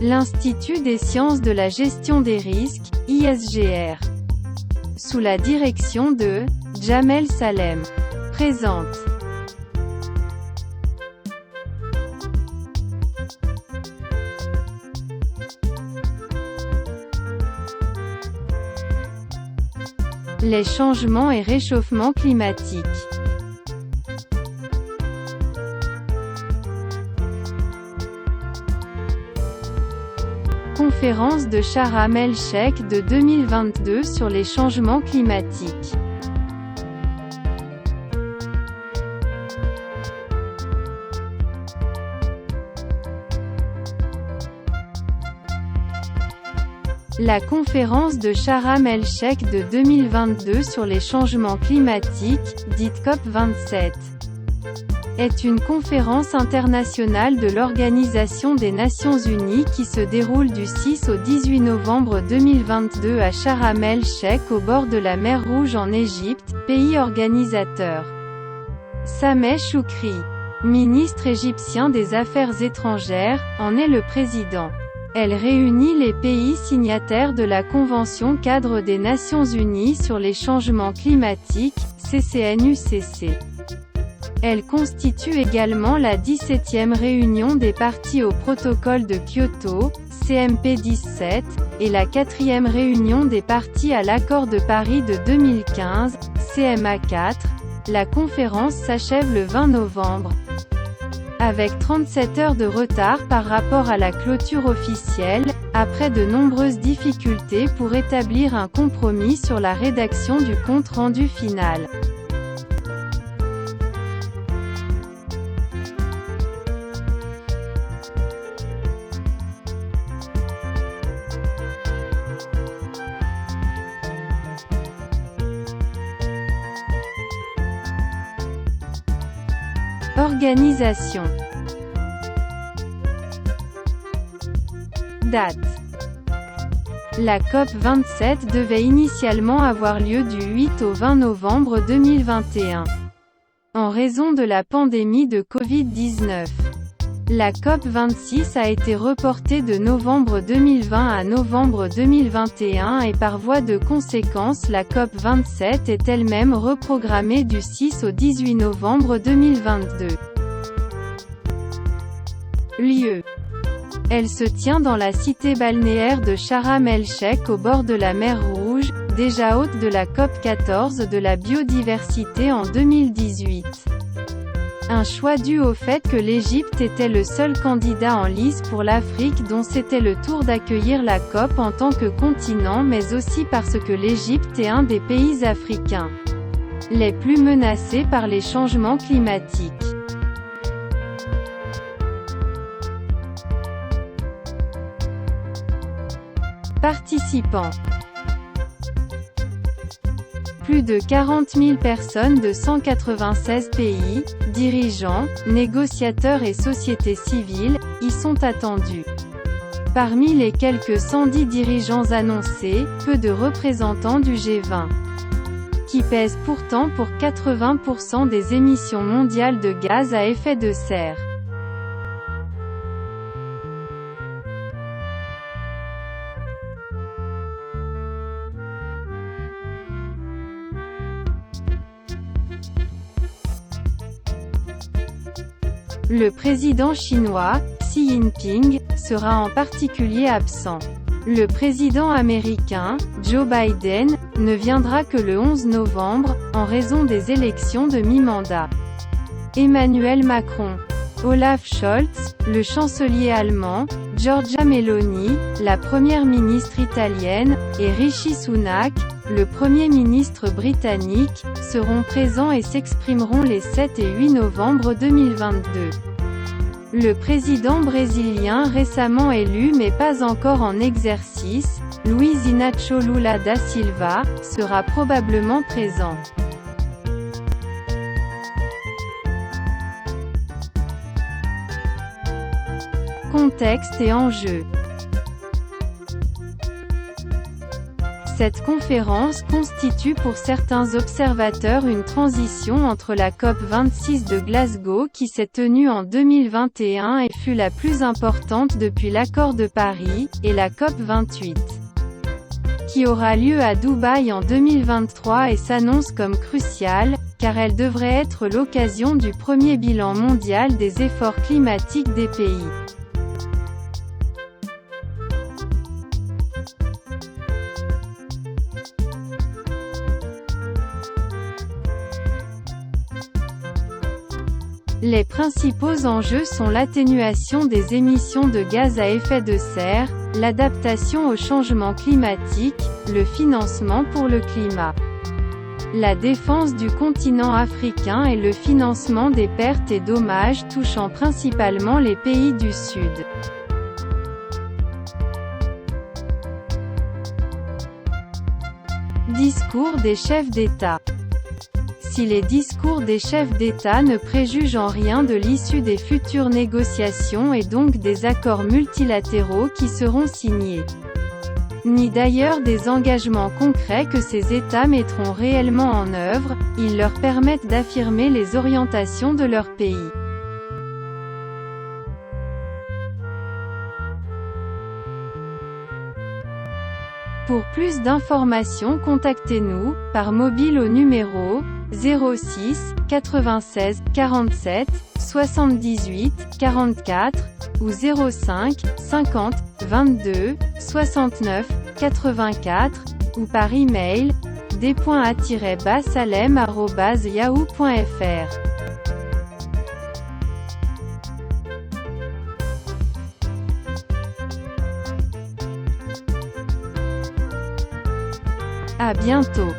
L'Institut des sciences de la gestion des risques, ISGR. Sous la direction de Jamel Salem. Présente. Les changements et réchauffements climatiques. Conférence de Sharm el-Sheikh de 2022 sur les changements climatiques. La conférence de Sharm el-Sheikh de 2022 sur les changements climatiques, dite COP27, est une conférence internationale de l'Organisation des Nations Unies qui se déroule du 6 au 18 novembre 2022 à Sharm el-Sheikh au bord de la mer Rouge en Égypte, pays organisateur. Sameh Choukri, ministre égyptien des Affaires étrangères, en est le président. Elle réunit les pays signataires de la Convention-cadre des Nations Unies sur les changements climatiques, CCNUCC. Elle constitue également la 17e réunion des parties au protocole de Kyoto, CMP17, et la 4e réunion des parties à l'accord de Paris de 2015, CMA4. La conférence s'achève le 20 novembre. Avec 37 heures de retard par rapport à la clôture officielle, après de nombreuses difficultés pour établir un compromis sur la rédaction du compte-rendu final. Organisation. Date. La COP27 devait initialement avoir lieu du 8 au 20 novembre 2021. En raison de la pandémie de Covid-19. La COP26 a été reportée de novembre 2020 à novembre 2021 et par voie de conséquence la COP27 est elle-même reprogrammée du 6 au 18 novembre 2022. Lieu. Elle se tient dans la cité balnéaire de Sharm el-Sheikh au bord de la mer Rouge, déjà hôte de la COP14 de la biodiversité en 2018. Un choix dû au fait que l'Égypte était le seul candidat en lice pour l'Afrique dont c'était le tour d'accueillir la COP en tant que continent mais aussi parce que l'Égypte est un des pays africains les plus menacés par les changements climatiques. Participants. Plus de 40 000 personnes de 196 pays, dirigeants, négociateurs et sociétés civiles, y sont attendus. Parmi les quelques 110 dirigeants annoncés, peu de représentants du G20, qui pèsent pourtant pour 80% des émissions mondiales de gaz à effet de serre. Le président chinois, Xi Jinping, sera en particulier absent. Le président américain, Joe Biden, ne viendra que le 11 novembre, en raison des élections de mi-mandat. Emmanuel Macron, Olaf Scholz, le chancelier allemand, Giorgia Meloni, la première ministre italienne, et Rishi Sunak, le Premier ministre britannique, seront présents et s'exprimeront les 7 et 8 novembre 2022. Le président brésilien récemment élu mais pas encore en exercice, Luiz Inácio Lula da Silva, sera probablement présent. Contexte et enjeux. Cette conférence constitue pour certains observateurs une transition entre la COP26 de Glasgow qui s'est tenue en 2021 et fut la plus importante depuis l'accord de Paris, et la COP28, qui aura lieu à Dubaï en 2023 et s'annonce comme cruciale, car elle devrait être l'occasion du premier bilan mondial des efforts climatiques des pays. Les principaux enjeux sont l'atténuation des émissions de gaz à effet de serre, l'adaptation au changement climatique, le financement pour le climat, la défense du continent africain et le financement des pertes et dommages touchant principalement les pays du Sud. Discours des chefs d'État. Si les discours des chefs d'État ne préjugent en rien de l'issue des futures négociations et donc des accords multilatéraux qui seront signés, ni d'ailleurs des engagements concrets que ces États mettront réellement en œuvre, ils leur permettent d'affirmer les orientations de leur pays. Pour plus d'informations, contactez-nous, par mobile au numéro 06 96 47 78 44 ou 05 50 22 69 84 ou par email d.a-salem@yahoo.fr. À bientôt.